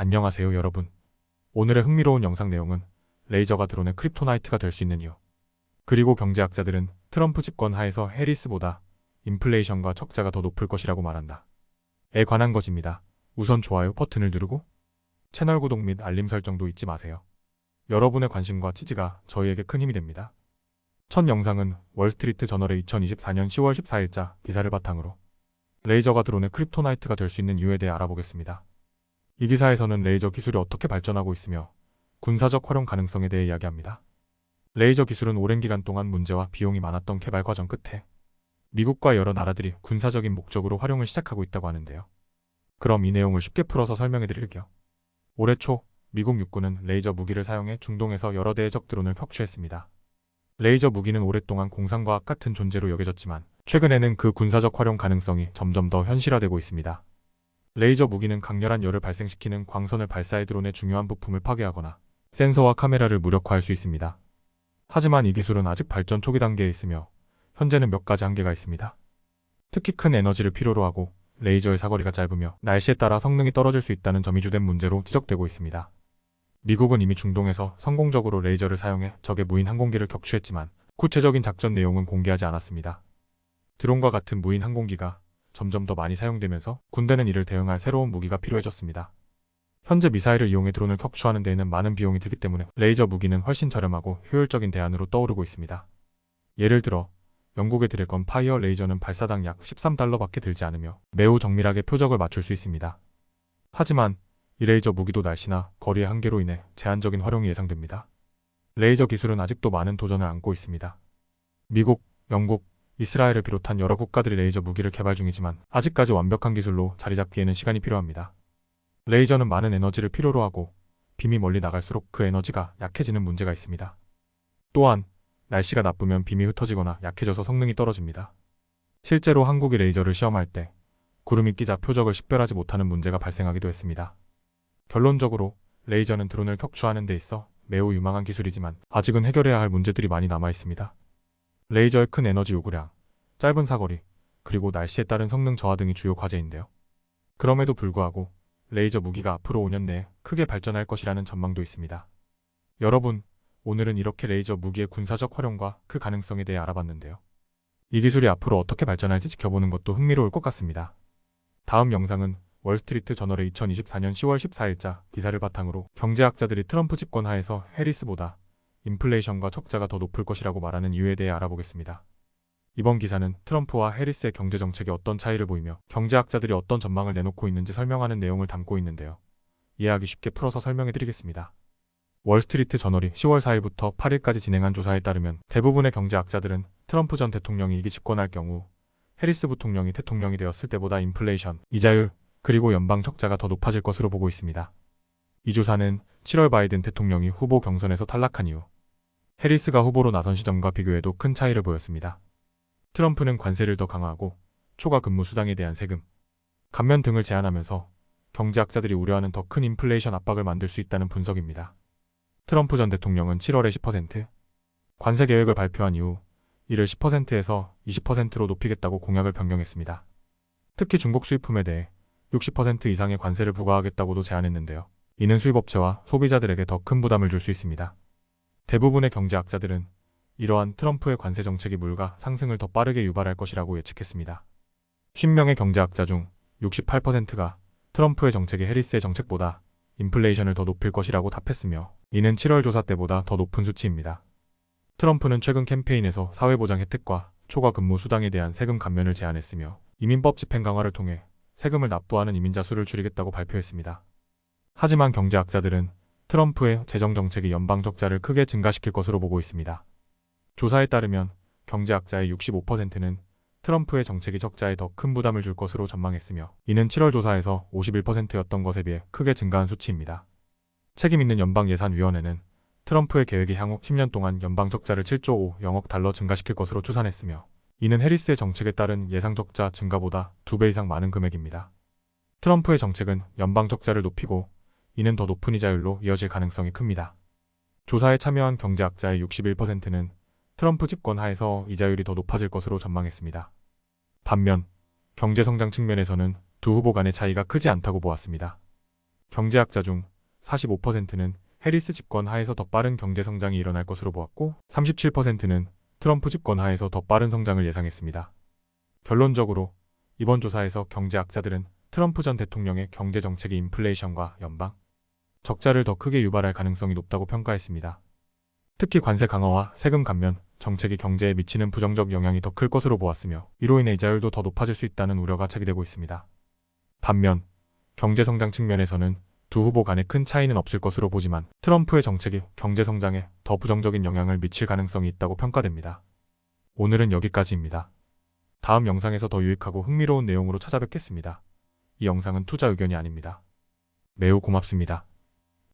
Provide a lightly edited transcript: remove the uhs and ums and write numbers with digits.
안녕하세요 여러분. 오늘의 흥미로운 영상 내용은 레이저가 드론의 크립토나이트가 될 수 있는 이유, 그리고 경제학자들은 트럼프 집권 하에서 해리스보다 인플레이션과 적자가 더 높을 것이라고 말한다. 에 관한 것입니다. 우선 좋아요 버튼을 누르고 채널 구독 및 알림 설정도 잊지 마세요. 여러분의 관심과 지지가 저희에게 큰 힘이 됩니다. 첫 영상은 월스트리트 저널의 2024년 10월 14일자 기사를 바탕으로 레이저가 드론의 크립토나이트가 될 수 있는 이유에 대해 알아보겠습니다. 이 기사에서는 레이저 기술이 어떻게 발전하고 있으며 군사적 활용 가능성에 대해 이야기합니다. 레이저 기술은 오랜 기간 동안 문제와 비용이 많았던 개발 과정 끝에 미국과 여러 나라들이 군사적인 목적으로 활용을 시작하고 있다고 하는데요. 그럼 이 내용을 쉽게 풀어서 설명해 드릴게요. 올해 초 미국 육군은 레이저 무기를 사용해 중동에서 여러 대의 적 드론을 격추했습니다. 레이저 무기는 오랫동안 공상과학 같은 존재로 여겨졌지만 최근에는 그 군사적 활용 가능성이 점점 더 현실화되고 있습니다. 레이저 무기는 강렬한 열을 발생시키는 광선을 발사해 드론의 중요한 부품을 파괴하거나 센서와 카메라를 무력화할 수 있습니다. 하지만 이 기술은 아직 발전 초기 단계에 있으며 현재는 몇 가지 한계가 있습니다. 특히 큰 에너지를 필요로 하고 레이저의 사거리가 짧으며 날씨에 따라 성능이 떨어질 수 있다는 점이 주된 문제로 지적되고 있습니다. 미국은 이미 중동에서 성공적으로 레이저를 사용해 적의 무인 항공기를 격추했지만 구체적인 작전 내용은 공개하지 않았습니다. 드론과 같은 무인 항공기가 점점 더 많이 사용되면서 군대는 이를 대응할 새로운 무기가 필요해졌습니다. 현재 미사일을 이용해 드론을 격추하는 데에는 많은 비용이 들기 때문에 레이저 무기는 훨씬 저렴하고 효율적인 대안으로 떠오르고 있습니다. 예를 들어 영국의 드래건 파이어 레이저는 발사당 약 13달러밖에 들지 않으며 매우 정밀하게 표적을 맞출 수 있습니다. 하지만 이 레이저 무기도 날씨나 거리의 한계로 인해 제한적인 활용이 예상됩니다. 레이저 기술은 아직도 많은 도전을 안고 있습니다. 미국, 영국, 이스라엘을 비롯한 여러 국가들이 레이저 무기를 개발 중이지만 아직까지 완벽한 기술로 자리 잡기에는 시간이 필요합니다. 레이저는 많은 에너지를 필요로 하고 빔이 멀리 나갈수록 그 에너지가 약해지는 문제가 있습니다. 또한 날씨가 나쁘면 빔이 흩어지거나 약해져서 성능이 떨어집니다. 실제로 한국이 레이저를 시험할 때 구름이 끼자 표적을 식별하지 못하는 문제가 발생하기도 했습니다. 결론적으로 레이저는 드론을 격추하는 데 있어 매우 유망한 기술이지만 아직은 해결해야 할 문제들이 많이 남아 있습니다. 레이저의 큰 에너지 요구량, 짧은 사거리, 그리고 날씨에 따른 성능 저하 등이 주요 과제인데요. 그럼에도 불구하고 레이저 무기가 앞으로 5년 내에 크게 발전할 것이라는 전망도 있습니다. 여러분, 오늘은 이렇게 레이저 무기의 군사적 활용과 그 가능성에 대해 알아봤는데요. 이 기술이 앞으로 어떻게 발전할지 지켜보는 것도 흥미로울 것 같습니다. 다음 영상은 월스트리트 저널의 2024년 10월 14일자 기사를 바탕으로 경제학자들이 트럼프 집권 하에서 해리스보다 인플레이션과 적자가 더 높을 것이라고 말하는 이유에 대해 알아보겠습니다. 이번 기사는 트럼프와 해리스의 경제정책에 어떤 차이를 보이며 경제학자들이 어떤 전망을 내놓고 있는지 설명하는 내용을 담고 있는데요. 이해하기 쉽게 풀어서 설명해드리겠습니다. 월스트리트 저널이 10월 4일부터 8일까지 진행한 조사에 따르면 대부분의 경제학자들은 트럼프 전 대통령이 2기 집권할 경우 해리스 부통령이 대통령이 되었을 때보다 인플레이션, 이자율, 그리고 연방 적자가 더 높아질 것으로 보고 있습니다. 이 조사는 7월 바이든 대통령이 후보 경선에서 탈락한 이후 해리스가 후보로 나선 시점과 비교해도 큰 차이를 보였습니다. 트럼프는 관세를 더 강화하고 초과 근무 수당에 대한 세금, 감면 등을 제한하면서 경제학자들이 우려하는 더 큰 인플레이션 압박을 만들 수 있다는 분석입니다. 트럼프 전 대통령은 7월에 10% 관세 계획을 발표한 이후 이를 10%에서 20%로 높이겠다고 공약을 변경했습니다. 특히 중국 수입품에 대해 60% 이상의 관세를 부과하겠다고도 제안했는데요. 이는 수입업체와 소비자들에게 더 큰 부담을 줄 수 있습니다. 대부분의 경제학자들은 이러한 트럼프의 관세 정책이 물가 상승을 더 빠르게 유발할 것이라고 예측했습니다. 50명의 경제학자 중 68%가 트럼프의 정책이 해리스의 정책보다 인플레이션을 더 높일 것이라고 답했으며 이는 7월 조사 때보다 더 높은 수치입니다. 트럼프는 최근 캠페인에서 사회보장 혜택과 초과 근무 수당에 대한 세금 감면을 제안했으며 이민법 집행 강화를 통해 세금을 납부하는 이민자 수를 줄이겠다고 발표했습니다. 하지만 경제학자들은 트럼프의 재정정책이 연방 적자를 크게 증가시킬 것으로 보고 있습니다. 조사에 따르면 경제학자의 65%는 트럼프의 정책이 적자에 더 큰 부담을 줄 것으로 전망했으며 이는 7월 조사에서 51%였던 것에 비해 크게 증가한 수치입니다. 책임있는 연방예산위원회는 트럼프의 계획이 향후 10년 동안 연방 적자를 7조 5영억 달러 증가시킬 것으로 추산했으며 이는 해리스의 정책에 따른 예상 적자 증가보다 2배 이상 많은 금액입니다. 트럼프의 정책은 연방 적자를 높이고 이는 더 높은 이자율로 이어질 가능성이 큽니다. 조사에 참여한 경제학자의 61%는 트럼프 집권 하에서 이자율이 더 높아질 것으로 전망했습니다. 반면 경제성장 측면에서는 두 후보 간의 차이가 크지 않다고 보았습니다. 경제학자 중 45%는 해리스 집권 하에서 더 빠른 경제 성장이 일어날 것으로 보았고 37%는 트럼프 집권 하에서 더 빠른 성장을 예상했습니다. 결론적으로 이번 조사에서 경제학자들은 트럼프 전 대통령의 경제 정책이 인플레이션과 연방 적자를 더 크게 유발할 가능성이 높다고 평가했습니다. 특히 관세 강화와 세금 감면 정책이 경제에 미치는 부정적 영향이 더 클 것으로 보았으며 이로 인해 이자율도 더 높아질 수 있다는 우려가 제기되고 있습니다. 반면 경제 성장 측면에서는 두 후보 간에 큰 차이는 없을 것으로 보지만 트럼프의 정책이 경제 성장에 더 부정적인 영향을 미칠 가능성이 있다고 평가됩니다. 오늘은 여기까지입니다. 다음 영상에서 더 유익하고 흥미로운 내용으로 찾아뵙겠습니다. 이 영상은 투자 의견이 아닙니다. 매우 고맙습니다.